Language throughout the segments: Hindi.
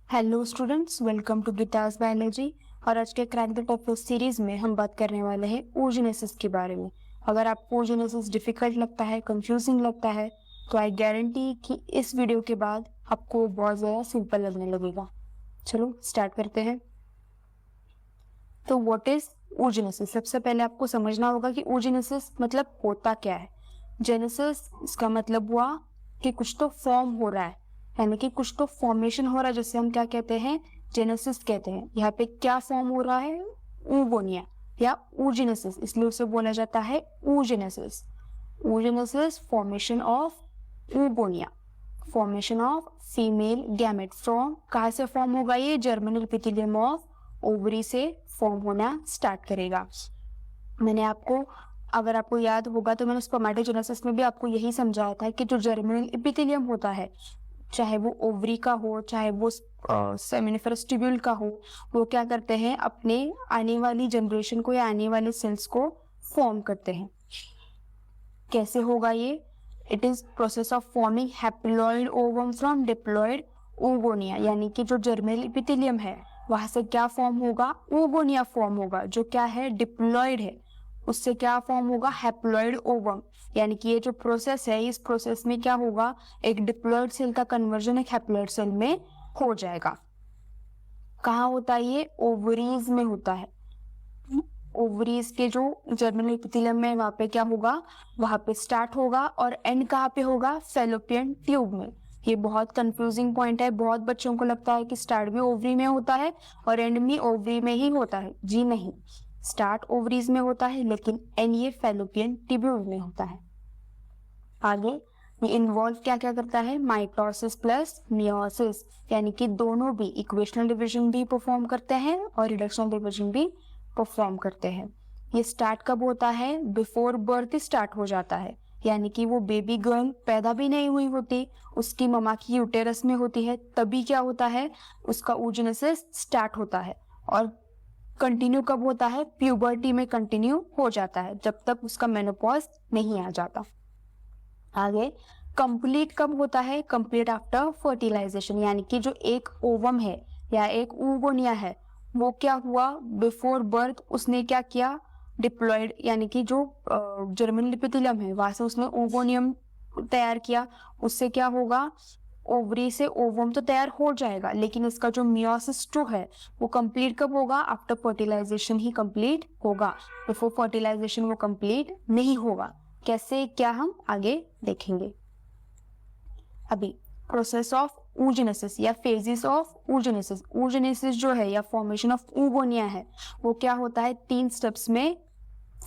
Hello students, welcome to guitars biology. और आज के क्रैक द टॉपिक सीरीज में हम बात करने वाले हैं oogenesis के बारे में। अगर आपको oogenesis डिफिकल्ट लगता है, कंफ्यूजिंग लगता है, तो आई गारंटी कि इस वीडियो के बाद आपको बहुत ज़्यादा सिंपल लगने लगेगा। चलो स्टार्ट करते हैं। तो व्हाट इज oogenesis? सबसे पहले आपको समझना होगा कि oogenesis मतलब होता क्या है। जेनेसिस इसका मतलब हुआ कि कुछ तो फॉर्म हो रहा है, यानी कि कुछ तो फॉर्मेशन हो रहा है, जिससे हम क्या कहते हैं, जेनेसिस कहते हैं। यहाँ पे क्या फॉर्म हो रहा है, ऊगोनिया या oogenesis, इसलिए उसे बोला जाता है oogenesis। oogenesis formation of oogonia, formation of female gamete from, कहाँ से फॉर्म होगा ये, जर्मिनल एपिथेलियम ऑफ ओवरी से फॉर्म होना स्टार्ट करेगा। मैंने आपको, अगर आपको याद होगा तो मैंने स्पर्मेटोजेनेसिस में भी आपको यही समझाया था कि जो जर्मिनल एपिथेलियम होता है, चाहे वो ओवरी का हो, चाहे वो सेमिनिफरस ट्यूब्यूल का हो, वो क्या करते हैं, अपने आने वाली जनरेशन को या आने वाले सेल्स को फॉर्म करते हैं। कैसे होगा ये? It is process of forming haploid ovum from diploid oogonia, यानी कि जो जर्मिनल एपिथेलियम है वहां से क्या फॉर्म होगा, oogonia फॉर्म होगा, जो क्या है, डिप्लॉइड है। उससे क्या फॉर्म होगा, हैप्लॉइड ओवम। यानी कि ये जो प्रोसेस है, इस प्रोसेस में क्या होगा, एक डिप्लॉइड सेल का कन्वर्जन एक हैप्लॉइड सेल में हो जाएगा। कहाँ होता है ये? ओवरीज में होता है। ओवरीज के जो जर्मिनल एपिथेलियम है वहां पे क्या होगा, वहां पे स्टार्ट होगा, और एंड कहाँ पे होगा, फैलोपियन ट्यूब में। ये बहुत कंफ्यूजिंग पॉइंट है। बहुत बच्चों को लगता है कि स्टार्ट भी ओवरी में होता है और एंड भी ओवरी में ही होता है। जी नहीं, स्टार्ट ओवरीज में होता है लेकिन एंड ये फैलोपियन ट्यूब्यूल में होता है। आगे ये इन्वॉल्व क्या क्या करता है, माइटोसिस प्लस मियोसिस, यानी कि दोनों भी इक्वेशनल डिवीजन भी परफॉर्म करते हैं और रिडक्शनल डिवीजन भी परफॉर्म करते हैं। ये स्टार्ट कब होता है, बिफोर बर्थ स्टार्ट हो जाता है, यानी कि वो बेबी गर्ल पैदा भी नहीं हुई होती, उसकी ममा की यूटेरस में होती है, तभी क्या होता है, उसका oogenesis स्टार्ट होता है। और कंटिन्यू कब होता है, प्यूबर्टी में कंटिन्यू हो जाता है, जब तक उसका मेनोपॉज नहीं आ जाता। आगे कंप्लीट कब होता है, कंप्लीट आफ्टर फर्टिलाइजेशन, यानी कि जो एक ओवम है या एक oogonia है वो क्या हुआ, बिफोर बर्थ उसने क्या किया, डिप्लॉइड, यानी कि जो जर्मिनल एपिथेलियम है वहां से उसने ओवोनियम तैयार किया। उससे क्या होगा, ओवरी से ओवम तो तैयार हो जाएगा, लेकिन इसका जो मियोसिस 2 है वो कंप्लीट कब होगा, आफ्टर फर्टिलाइजेशन ही कंप्लीट होगा। बिफोर फर्टिलाइजेशन वो कंप्लीट नहीं होगा। कैसे, क्या, हम आगे देखेंगे। अभी प्रोसेस ऑफ oogenesis या फेजेस ऑफ oogenesis, oogenesis जो है या फॉर्मेशन ऑफ oogonia है, वो क्या होता है, 3 स्टेप्स में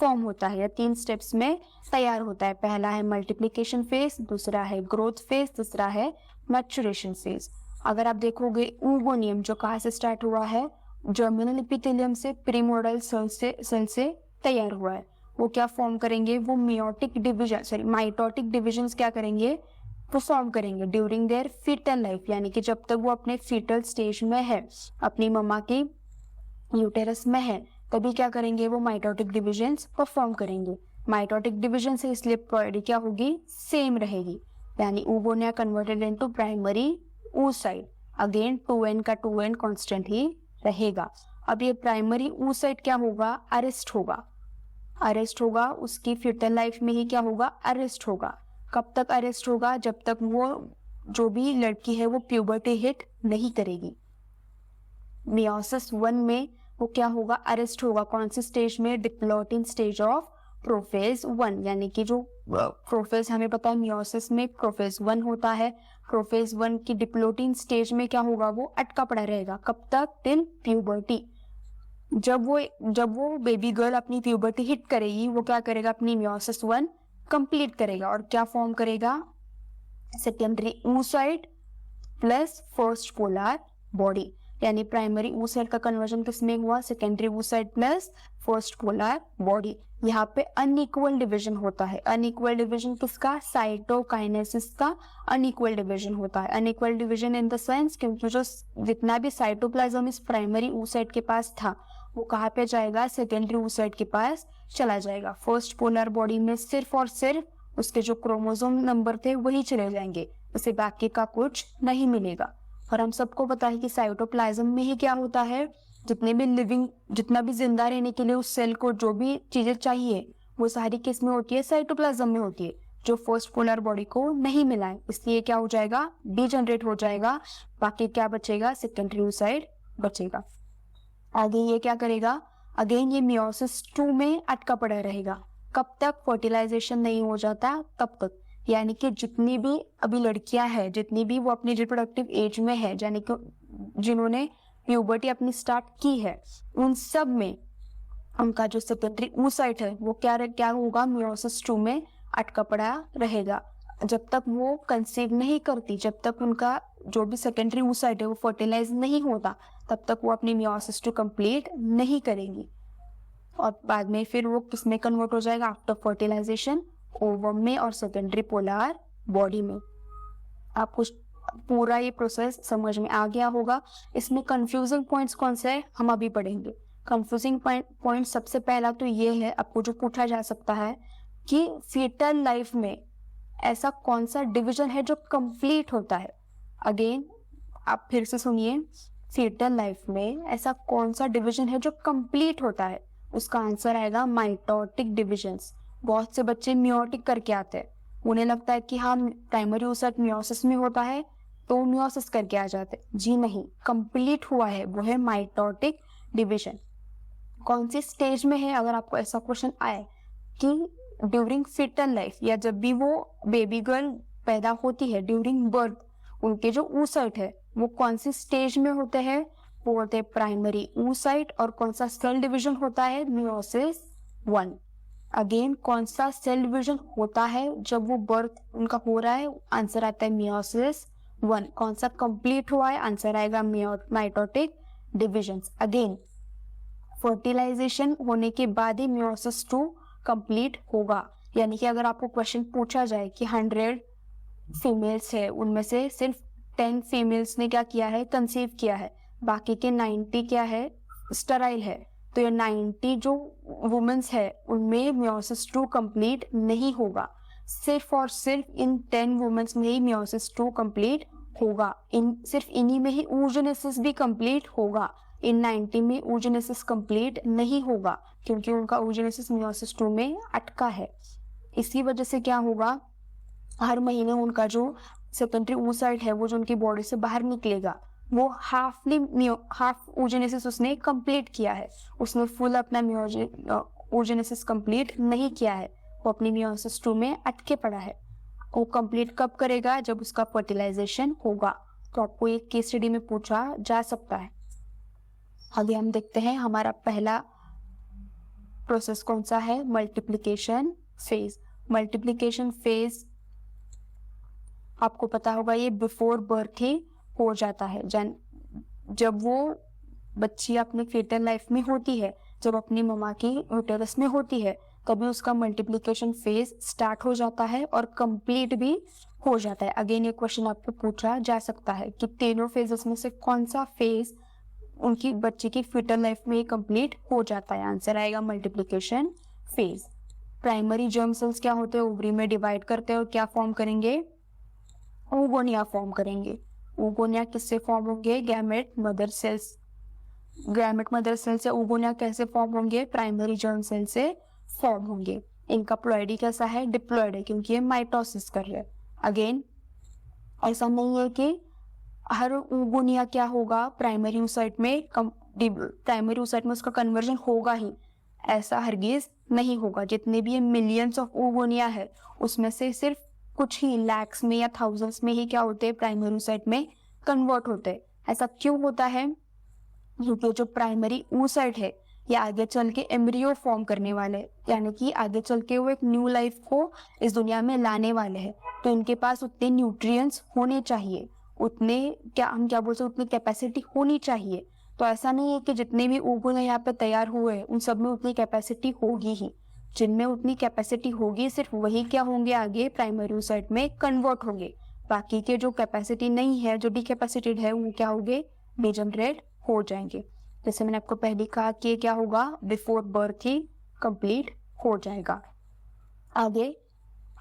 फॉर्म होता है या 3 स्टेप्स में तैयार होता है। पहला है मल्टीप्लिकेशन फेज, दूसरा है ग्रोथ फेज, तीसरा है मैच्योरेशन फेज। अगर आप देखोगे oogoनियम जो कहाँ से स्टार्ट हुआ है, जर्मिनल एपिथेलियम से, प्रीमोर्डियल सेल से तैयार हुआ है। वो क्या फॉर्म करेंगे, वो meiotic division, sorry mitotic division क्या करेंगे, परफॉर्म करेंगे ड्यूरिंग देयर फीटल लाइफ, यानी कि जब तक वो अपने फीटल स्टेज में है, अपनी मम्मा की यूटेरस में है, तभी क्या करेंगे, वो माइटोटिक डिविजन्स परफॉर्म करेंगे। माइटोटिक डिविजन से इसलिए पॉइडी क्या होगी, सेम रहेगी, यानी oogonia converted into primary oocyte। Again 2n का 2n कांस्टेंट ही रहेगा। अब ये प्राइमरी oocyte क्या होगा, अरेस्ट होगा, अरेस्ट होगा, उसकी फीटल लाइफ में ही क्या होगा, अरेस्ट होगा। कब तक अरेस्ट होगा, जब तक वो जो भी लड़की है वो प्यूबर्टी हिट नहीं करेगी। मियोसिस 1 में वो क्या होगा, अरेस्ट होगा, कौन सी स्टेज में, डिप्लॉटिन स्टेज ऑफ प्रोफेज 1, यानी कि जो प्रोफेज हमें पता है मियोसिस में प्रोफेज 1 होता है। प्रोफेज 1 की डिप्लॉटिन स्टेज में क्या होगा, वो अटका पड़ा रहेगा, कब तक, टिल प्यूबर्टी। जब वो बेबी गर्ल अपनी प्यूबर्टी हिट करेगी, वो क्या करेगा, अपनी मियोसिस 1 कंप्लीट करेगा और क्या फॉर्म करेगा, secondary oocyte plus first polar body, यानी प्राइमरी oocyte का कन्वर्जन किसमें हुआ, secondary oocyte plus first polar body. यहाँ पे अनइक्वल डिवीजन होता है। अनइक्वल डिवीजन किसका, साइटोकाइनेसिस का अनइक्वल डिवीजन होता है। Unequal division in the sense क्योंकि जो जितना भी साइटोप्लाज्म इस प्राइमरी oocyte के पास था वो कहाँ पे जाएगा, सेकेंडरी oocyte के पास चला जाएगा। फर्स्ट पोलर बॉडी में सिर्फ और सिर्फ उसके जो क्रोमोसोम नंबर थे वही चले जाएंगे, उसे बाकी का कुछ नहीं मिलेगा। और हम सबको पता है कि साइटोप्लाज्म में ही क्या होता है, जितना भी जिंदा रहने के लिए उस सेल को जो भी चीजें चाहिए वो सारी किस में होती है, साइटोप्लाज्म में होती है, जो फर्स्ट पोलर बॉडी को नहीं मिला है, इसलिए क्या हो जाएगा, डीजनरेट हो जाएगा। बाकी क्या बचेगा, सेकेंडरी oocyte बचेगा। आगे ये क्या करेगा, अगेन ये मियोसिस 2 में अटका पड़ा रहेगा। कब तक, फर्टिलाइजेशन नहीं हो जाता तब तक। यानी कि जितनी भी अभी लड़कियां हैं, जितनी भी वो अपनी रिप्रोडक्टिव एज में है, यानी कि जिन्होंने प्यूबर्टी अपनी स्टार्ट की है, उन सब में उनका जो सेकेंडरी oocyte है वो क्या होगा, मियोसिस 2 में अटका पड़ा रहेगा। जब तक वो कंसीव नहीं करती, जब तक उनका जो भी सेकेंडरी oocyte है वो फर्टिलाइज नहीं होता, तब तक वो अपनी मियोसिस 2 कंप्लीट नहीं करेंगी। और बाद में फिर वो किस में कन्वर्ट हो जाएगा, आफ्टर फर्टिलाइजेशन, ओवम में और सेकेंडरी पोलर बॉडी में। आपको पूरा ये प्रोसेस समझ में आ गया होगा। इसमें कंफ्यूजिंग पॉइंट्स कौन से हैं, हम अभी पढ़ेंगे। कंफ्यूजिंग पॉइंट सबसे पहला तो ये है, आपको जो पूछा जा सकता है कि फीटल लाइफ में ऐसा कौन सा डिवीजन है जो कंप्लीट होता है। अगेन आप फिर से सुनिए, फीटल लाइफ में ऐसा कौन सा डिवीजन है जो कंप्लीट होता है, उसका आंसर आएगा माइटोटिक डिविजन्स। बहुत से बच्चे मियोटिक करके आते हैं, उन्हें लगता है कि हाँ प्राइमरी oocyte मियोसिस में होता है तो मियोसिस करके आ जाते, जी नहीं, कंप्लीट हुआ है वो है माइटोटिक डिवीजन। कौन सी स्टेज में है, अगर आपको ऐसा क्वेश्चन आए कि ड्यूरिंग फीटल लाइफ, या जब भी वो बेबी गर्ल पैदा होती है ड्यूरिंग बर्थ, उनके जो oocyte है वो कौन सी स्टेज में होते हैं, वो होते हैं प्राइमरी oocyte। और कौन सा सेल डिवीजन होता है, मियोसिस 1। अगेन कौन सा सेल डिवीजन होता है जब वो बर्थ उनका हो रहा है, आंसर आता है मियोसिस 1। कौन सा कंप्लीट हुआ है, आंसर आएगा माइटोटिक डिविजन्स। अगेन फर्टिलाइजेशन होने के बाद ही मियोसिस 2 कंप्लीट होगा। यानी कि अगर आपको क्वेश्चन पूछा जाए कि 100 फीमेल्स है, उनमें से सिर्फ 10 फीमेल्स ने क्या किया है, कंसीव किया है, बाकी के 90 क्या है, स्टराइल है, तो ये 90 जो वुमेन्स है उनमें मियोसिस 2 कंप्लीट नहीं होगा। सिर्फ और सिर्फ इन 10 वुमेन्स में ही मियोसिस 2 कंप्लीट होगा। सिर्फ इन्हीं में ही oogenesis भी कंप्लीट होगा। इन 90 में oogenesis कंप्लीट नहीं होगा क्योंकि उनका oogenesis मियोसिस 2 में अटका है। इसी वजह से क्या होगा, हर महीने उनका जो सेकेंडरी oocyte है वो जो उनकी बॉडी से बाहर निकलेगा, वो हाफ oogenesis उसने कंप्लीट किया है, उसने फुल अपना oogenesis कंप्लीट नहीं किया है, वो अपनी मियोसिस 2 में अटके पड़ा है। वो कंप्लीट कब करेगा, जब उसका फर्टिलाइजेशन होगा। तो आपको एक केस स्टडी में पूछा जा सकता है। आगे हम देखते हैं हमारा पहला प्रोसेस कौन सा है, मल्टीप्लिकेशन फेज। मल्टीप्लिकेशन फेज आपको पता होगा ये बिफोर बर्थ ही हो जाता है। जब वो बच्ची अपने फीटल लाइफ में होती है, जब अपनी मम्मा की यूटेरस में होती है, तभी उसका मल्टीप्लिकेशन फेज स्टार्ट हो जाता है और कंप्लीट भी हो जाता है। अगेन ये क्वेश्चन आपको पूछा जा सकता है कि तीनों फेजेस में से कौन सा फेज उनकी बच्ची की फीटल लाइफ में कंप्लीट हो जाता है, आंसर आएगा multiplication phase. Primary germ cells क्या होते हैं, ओवरी में डिवाइड करते हैं और क्या फॉर्म करेंगे, ओगोनिया फॉर्म करेंगे। ओगोनिया किससे फॉर्म होंगे, gamete mother cells. Gamete mother cell से ओगोनिया कैसे फॉर्म होंगे, प्राइमरी जर्म सेल से फॉर्म होंगे। इनका प्लॉइडी कैसा है, डिप्लॉइड है क्योंकि ये माइटोसिस कर रहे हैं। अगेन ऐसा नहीं है कि हर ओगोनिया क्या होगा, प्राइमरी oocyte में उसका कन्वर्जन होगा ही, ऐसा हरगिज नहीं होगा। जितने भी ये मिलियंस ऑफ ओगोनिया है उसमें से सिर्फ कुछ ही लैक्स में या थाउजेंड्स में ही क्या होते हैं, प्राइमरी oocyte में कन्वर्ट होते हैं। ऐसा क्यों होता है, क्योंकि जो प्राइमरी oocyte है ये आगे चल के एम्ब्रियो फॉर्म करने वाले हैं, यानी कि आगे चल के वो एक न्यू लाइफ को इस दुनिया में लाने वाले हैं। तो इनके पास उतने न्यूट्रिएंट्स होने चाहिए, उतने उतनी कैपेसिटी होनी चाहिए। तो ऐसा नहीं है कि जितने भी ओगोनिया यहाँ पे तैयार हुए हैं उन सब में उतनी कैपेसिटी होगी ही। जिनमें उतनी कैपेसिटी होगी सिर्फ वही क्या होंगे, आगे प्राइमरी oocyte में कन्वर्ट होंगे। बाकी के जो कैपेसिटी नहीं है, जो डिकैपेसिटेड है, वो क्या होंगे, डीजनरेट हो जाएंगे। जैसे मैंने आपको पहले कहा कि क्या होगा, बिफोर बर्थ ही कंप्लीट हो जाएगा। आगे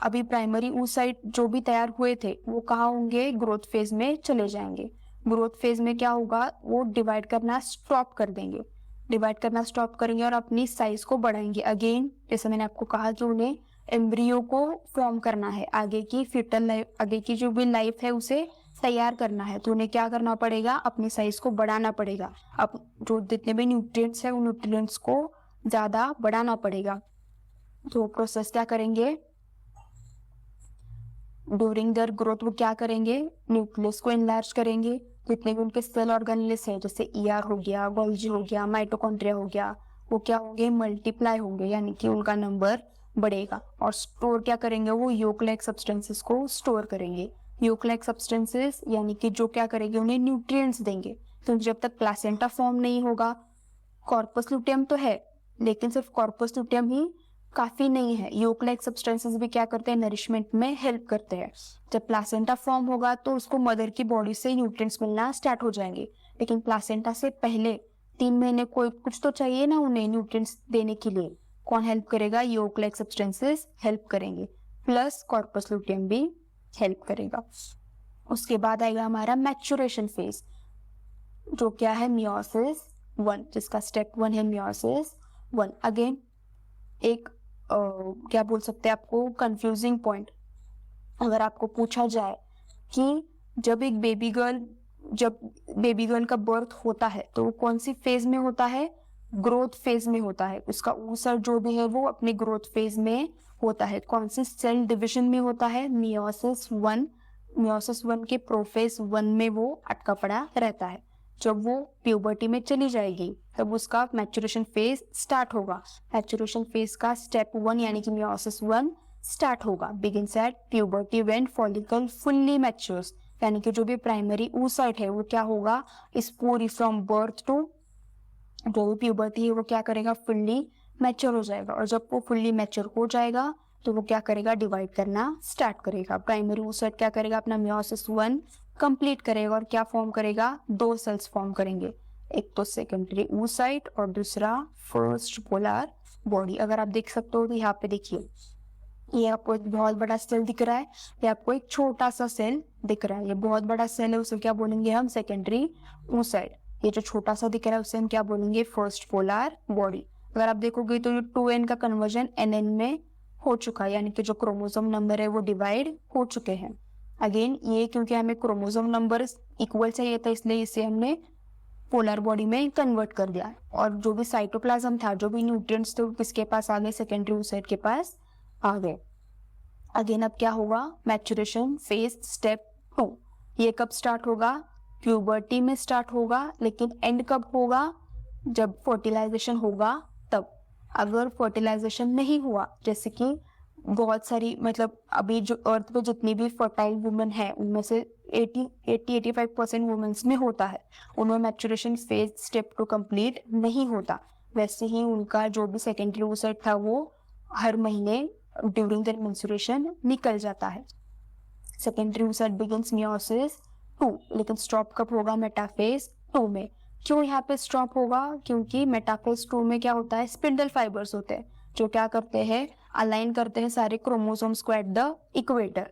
अभी प्राइमरी oocyte जो भी तैयार हुए थे वो कहाँ होंगे, ग्रोथ फेज में चले जाएंगे। ग्रोथ फेज में क्या होगा, वो डिवाइड करना स्टॉप कर देंगे, डिवाइड करना स्टॉप करेंगे और अपनी साइज को बढ़ाएंगे। अगेन जैसे मैंने आपको कहा कि उन्हें एम्ब्रियो को फॉर्म करना है, आगे की फीटल लाइफ, आगे की जो भी लाइफ है उसे तैयार करना है, तो उन्हें क्या करना पड़ेगा, अपनी साइज को बढ़ाना पड़ेगा। अब जो जितने भी न्यूट्रिएंट्स है उन न्यूट्रिएंट्स को ज्यादा बढ़ाना पड़ेगा। तो प्रोसेस क्या करेंगे, ड्यूरिंग देयर ग्रोथ वो क्या करेंगे, न्यूक्लियस को एनलार्ज करेंगे, जितने भी उनके सेल ऑर्गेनेल्स हैं जैसे ईआर हो गया, गोल्जी हो गया, माइटोकॉन्ड्रिया हो गया, वो क्या होंगे, मल्टीप्लाई होंगे, यानी कि उनका नंबर बढ़ेगा। और स्टोर क्या करेंगे, वो योक लाइक सब्सटेंसेस को स्टोर करेंगे। योक लाइक सब्सटेंसेस यानी कि जो क्या करेंगे, उन्हें न्यूट्रिएंट्स देंगे। तो जब तक प्लासेंटा फॉर्म नहीं होगा, कॉर्पस ल्यूटियम तो है लेकिन सिर्फ कॉर्पस ल्यूटियम ही काफी नहीं है, योक लाइक सब्सटेंसेस भी क्या करते हैं, नरिशमेंट में हेल्प करते हैं। जब प्लासेंटा फॉर्म होगा तो उसको मदर की बॉडी से न्यूट्रिएंट्स मिलना स्टार्ट हो जाएंगे, लेकिन प्लासेंटा से पहले 3 महीने कोई कुछ तो चाहिए ना उन्हें न्यूट्रिएंट्स देने के लिए। कौन हेल्प करेगा, योक लाइक सब्सटेंसेस हेल्प करेंगे, प्लस कॉर्पस ल्यूटियम भी हेल्प करेगा। उसके बाद आएगा हमारा मैच्योरेशन फेज, जो क्या है, मियोसिस 1, जिसका स्टेप 1 है मियोसिस 1। अगेन एक क्या बोल सकते हैं आपको, कंफ्यूजिंग पॉइंट, अगर आपको पूछा जाए कि जब बेबी गर्ल का बर्थ होता है तो वो कौन सी फेज में होता है, ग्रोथ फेज में होता है, उसका ऊसर जो भी है वो अपने ग्रोथ फेज में होता है। कौन सी सेल डिविजन में होता है, मियोसिस 1। मियोसिस 1 के प्रोफेज 1 में वो अटका पड़ा रहता है। जब वो प्यूबर्टी में चली जाएगी तब उसका मैच्योरेशन फेज स्टार्ट होगा। मैच्योरेशन फेज का स्टेप 1 यानी कि मियोसिस 1 स्टार्ट होगा, begins at puberty when follicle fully matures, यानी कि जो भी प्राइमरी oocyte है वो क्या होगा, इस पूरी फ्रॉम बर्थ टू जो भी प्यूबर्टी है वो क्या करेगा, फुल्ली मैच्योर हो जाएगा। और जब वो फुल्ली मैच्योर हो जाएगा तो वो क्या करेगा, डिवाइड करना स्टार्ट करेगा। प्राइमरी oocyte क्या करेगा, अपना मियोसिस 1 कंप्लीट करेगा और क्या फॉर्म करेगा, 2 सेल्स फॉर्म करेंगे, एक तो सेकेंडरी oocyte और दूसरा फर्स्ट पोलर बॉडी। अगर आप देख सकते हो तो यहाँ पे देखिए, ये आपको एक बहुत बड़ा सेल दिख रहा है, ये आपको एक छोटा सा सेल दिख रहा है। ये बहुत बड़ा सेल है, उसे क्या बोलेंगे हम, सेकेंडरी oocyte। ये जो छोटा सा दिख रहा है उसे हम क्या बोलेंगे, फर्स्ट पोलर बॉडी। अगर आप देखोगे तो ये 2n का कन्वर्जन nn में हो चुका है, यानी कि जो क्रोमोसोम नंबर है वो डिवाइड हो चुके हैं। अगेन ये क्योंकि हमें क्रोमोसोम नंबर इक्वल चाहिए था इसलिए इसे हमने पोलर बॉडी में कन्वर्ट कर दिया। और जो भी साइटोप्लाज्म था, जो भी न्यूट्रिएंट्स थे वो किसके पास आ गए, सेकेंडरी oocyte के पास आ गए। अगेन अब क्या होगा, मैच्योरेशन फेज स्टेप 2। ये कब स्टार्ट होगा, प्यूबर्टी में स्टार्ट होगा, लेकिन एंड कब होगा, जब फर्टिलाइजेशन होगा तब। अगर फर्टिलाइजेशन नहीं हुआ, जैसे कि बहुत सारी मतलब अभी जो अर्थ पे जितनी भी फर्टाइल वुमेन है उनमें से 80-85% वुमेन्स में होता है, उनमें मैच्योरेशन फेज स्टेप 2 कंप्लीट नहीं होता। वैसे ही उनका जो भी सेकेंडरी oocyte था वो हर महीने ड्यूरिंग देयर मेंस्ट्रुएशन निकल जाता है। सेकेंडरी oocyte बिगिंस मियोसिस 2, लेकिन स्टॉप कब होगा, मेटाफेज 2 में। क्यों यहाँ पे स्टॉप होगा, क्योंकि मेटाफेज 2 में क्या होता है, स्पिंडल फाइबर्स होते हैं जो क्या करते हैं, अलाइन करते हैं सारे क्रोमोसोम्स को एट द इक्वेटर।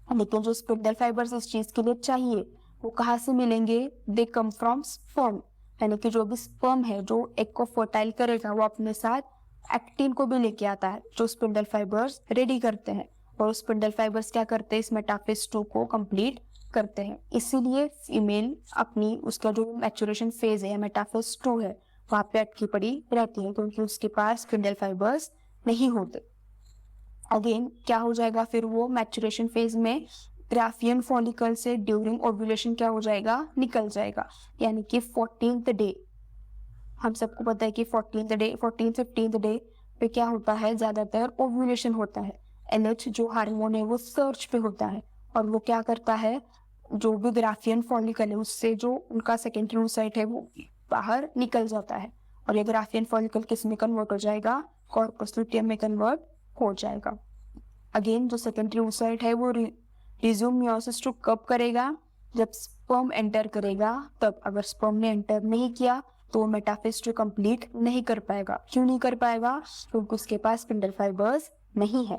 लेकिन जो स्पिंडल फाइबर्स इस चीज के लिए चाहिए वो कहाँ से मिलेंगे, दे कम फ्रॉम स्पर्म, यानी कि जो भी स्पर्म है जो एग को फर्टाइल करेगा वो अपने साथ एक्टिन को भी लेके आता है, जो स्पिंडल फाइबर्स रेडी करते हैं। और स्पिंडल फाइबर्स क्या करते हैं, इस मेटाफेज 2 को कंप्लीट करते हैं। इसीलिए फीमेल अपनी उसका जो मैच्योरेशन फेज है, मेटाफेज 2 है, वहां पे अटकी पड़ी रहती है क्योंकि उसके पास स्पिंडल फाइबर्स नहीं होते। अगेन क्या हो जाएगा, फिर वो मैच्योरेशन फेज में ग्राफियन फॉलिकल से ड्यूरिंग ओव्यूलेशन क्या हो जाएगा, निकल जाएगा, यानी कि 14th डे। हम सबको पता है कि 14th-15th डे पे क्या होता है, ज्यादातर ओव्यूलेशन होता है। LH जो हार्मोन है वो सर्च पे होता है और वो क्या करता है, जो भी ग्राफियन फॉलिकल है उससे जो उनका सेकेंडरी oocyte है वो बाहर निकल जाता है और ये ग्राफियन फॉलिकल किस में कन्वर्ट हो जाएगा, कॉर्पस ल्यूटियम में कन्वर्ट हो जाएगा। अगेन जो सेकेंडरी oocyte है वो रिज्यूम मियोसिस 2 कब करेगा, जब स्पर्म एंटर करेगा तब। अगर स्पर्म ने एंटर नहीं किया तो मेटाफेज 2 कंप्लीट नहीं कर पाएगा। क्यों नहीं कर पाएगा, क्योंकि उसके पास स्पिंडल फाइबर्स नहीं है।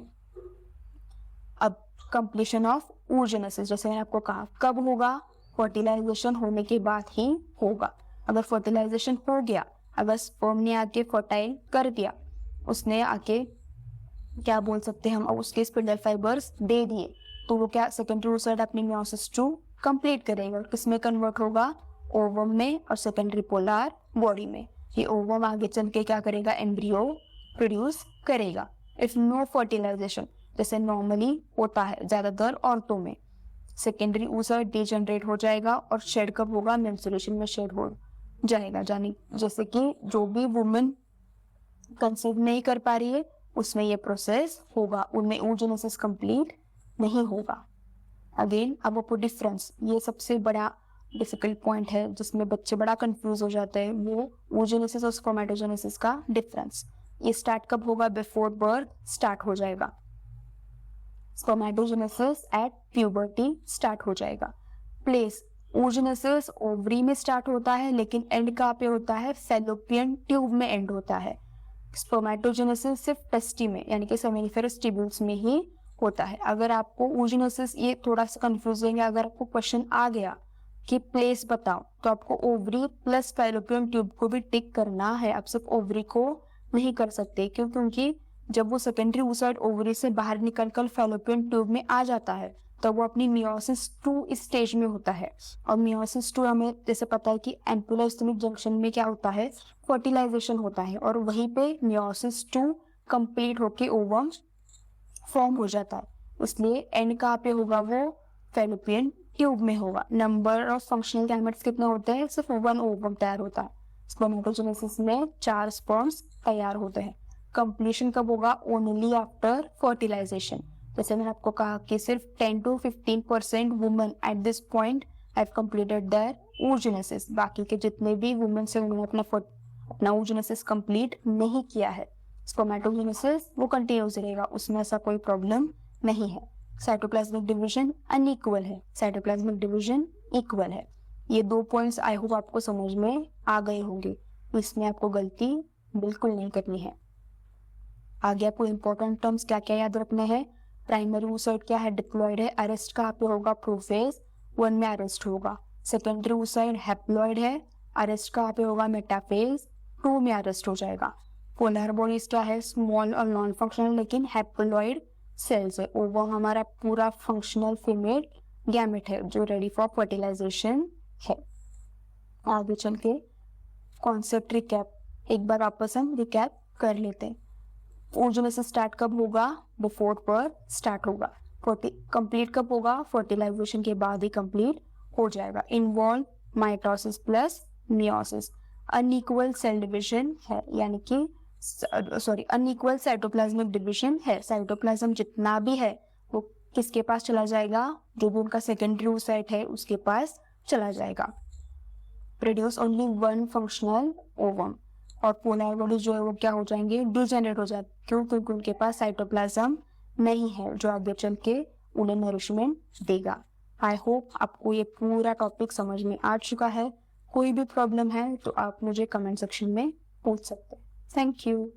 अब कंप्लीशन ऑफ oogenesis, जैसे मैंने आपको कहा कब होगा, फर्टिलाइजेशन होने के बाद ही होगा। अगर फर्टिलाइजेशन हो गया, अगर स्पर्म ने आके फर्टाइल कर दिया, उसने आके क्या बोल सकते हैं हम, उसके स्पिंडल फाइबर्स दे दिए, तो वो क्या सेकेंडरी oocyte अपनी meiosis II कंप्लीट करेगा। किसमें कन्वर्ट होगा? ओवम में और सेकेंडरी पोलर बॉडी में। ये ओवम आगे चल के क्या करेगा? एम्ब्रियो प्रोड्यूस करेगा। इफ नो फर्टिलाइजेशन, जैसे नॉर्मली होता है ज्यादातर औरतों में, सेकेंडरी oocyte डिजनरेट हो जाएगा और शेड कब होगा? मेंस्ट्रुएशन में शेड हो जाएगा। जानी जैसे कि जो भी वुमेन कंसीव नहीं कर पा रही है उसमें ये प्रोसेस होगा, उनमें oogenesis कंप्लीट नहीं होगा। अगेन अब आपको डिफरेंस, ये सबसे बड़ा डिफिकल्ट पॉइंट है जिसमें बच्चे बड़ा कंफ्यूज हो जाते हैं, वो oogenesis और स्पर्मेटोजेनेसिस का डिफरेंस। ये स्टार्ट कब होगा? बिफोर बर्थ स्टार्ट हो जाएगा। स्पर्मेटोजेनेसिस एट प्यूबर्टी स्टार्ट हो जाएगा। प्लेस, oogenesis ओवरी में स्टार्ट होता है, लेकिन एंड कहाँ पे होता है? फैलोपियन ट्यूब में एंड होता है। स्पर्मेटोजेनेसिस सिर्फ टेस्टी में यानी कि सेमिनिफेरस ट्यूब्यूल्स में ही होता है। अगर आपको oogenesis, ये थोड़ा सा कंफ्यूजिंग है, अगर आपको क्वेश्चन आ गया कि प्लेस बताओ, तो आपको ओवरी प्लस फैलोपियन ट्यूब को भी टिक करना है। आप सिर्फ ओवरी को नहीं कर सकते, क्यों? क्योंकि जब वो सेकेंडरी oocyte ओवरी से बाहर निकलकर फैलोपियन ट्यूब में आ जाता है तो वो अपनी meiosis II स्टेज में होता है। और meiosis II हमें जैसे पता है कि एम्पुलर स्टोमिक जंक्शन में क्या होता है? फर्टिलाइजेशन होता है, और वहीं पे meiosis II कंप्लीट होके ओवम फॉर्म हो जाता है। इसलिए एंड कहाँ पे होगा? वो फैलोपियन ट्यूब में होगा। नंबर ऑफ फंक्शनल गैमेट्स कितने होते हैं? सिर्फ 1 ओवम तैयार होता है। स्पर्मेटोजेनेसिस में 4 स्पर्म्स तैयार होते हैं। कंप्लीशन कब होगा? Only after fertilization. जैसे मैंने आपको कहा कि सिर्फ 10 to 15% women at this point have completed their oogenesis। बाकी के जितने भी वुमेन से उन्होंने अपना oogenesis कंप्लीट नहीं किया है। स्पर्मेटोजेनेसिस वो कंटिन्यूस रहेगा, उसमें ऐसा कोई प्रॉब्लम नहीं है। साइटोप्लाज्मिक डिवीजन अनइक्वल है, साइटोप्लाज्मिक डिवीजन इक्वल है। ये 2 पॉइंट्स आई होप आपको समझ में आ गए होंगे, इसमें आपको गलती बिल्कुल नहीं करनी है। आगे आपको इंपॉर्टेंट टर्म्स क्या क्या याद रखने हैं? प्राइमरी oocyte क्या है? डिप्लॉयड है। अरेस्ट कहाँ पे होगा? प्रोफेज 1 में अरेस्ट होगा। सेकेंडरी oocyte हैप्लॉयड है। अरेस्ट कहाँ पे होगा? मेटाफेज 2 में अरेस्ट हो जाएगा। पोलर बॉडीज क्या है? स्मॉल और नॉन फंक्शनल लेकिन हैप्लॉयड सेल्स है। ओवम हमारा पूरा फंक्शनल फीमेल गैमेट है जो रेडी फॉर फर्टिलाइजेशन है। आगे चल के कॉन्सेप्ट रिकैप एक बार वापस हम रिकैप कर लेते हैं। oogenesis स्टार्ट कब होगा? बिफोर बर्थ स्टार्ट होगा। कंप्लीट कब होगा? फर्टिलाइजेशन के बाद ही कंप्लीट हो जाएगा। Involve mitosis plus meiosis. Unequal cell division है, यानी कि अनइक्वल साइटोप्लाज्मिक डिविजन है। साइटोप्लाज्म जितना भी है वो किसके पास चला जाएगा? जो भी उनका सेकेंडरी oocyte है उसके पास चला जाएगा। Produce only 1 functional ovum. और पोलर बॉडी जो है वो क्या हो जाएंगे? डिजेनरेट हो जाते। क्यों? क्योंकि उनके पास साइटोप्लाज्म नहीं है जो आगे चल के उन्हें नरिशमेंट देगा। आई होप आपको ये पूरा टॉपिक समझ में आ चुका है। कोई भी प्रॉब्लम है तो आप मुझे कमेंट सेक्शन में पूछ सकते हैं। Thank you.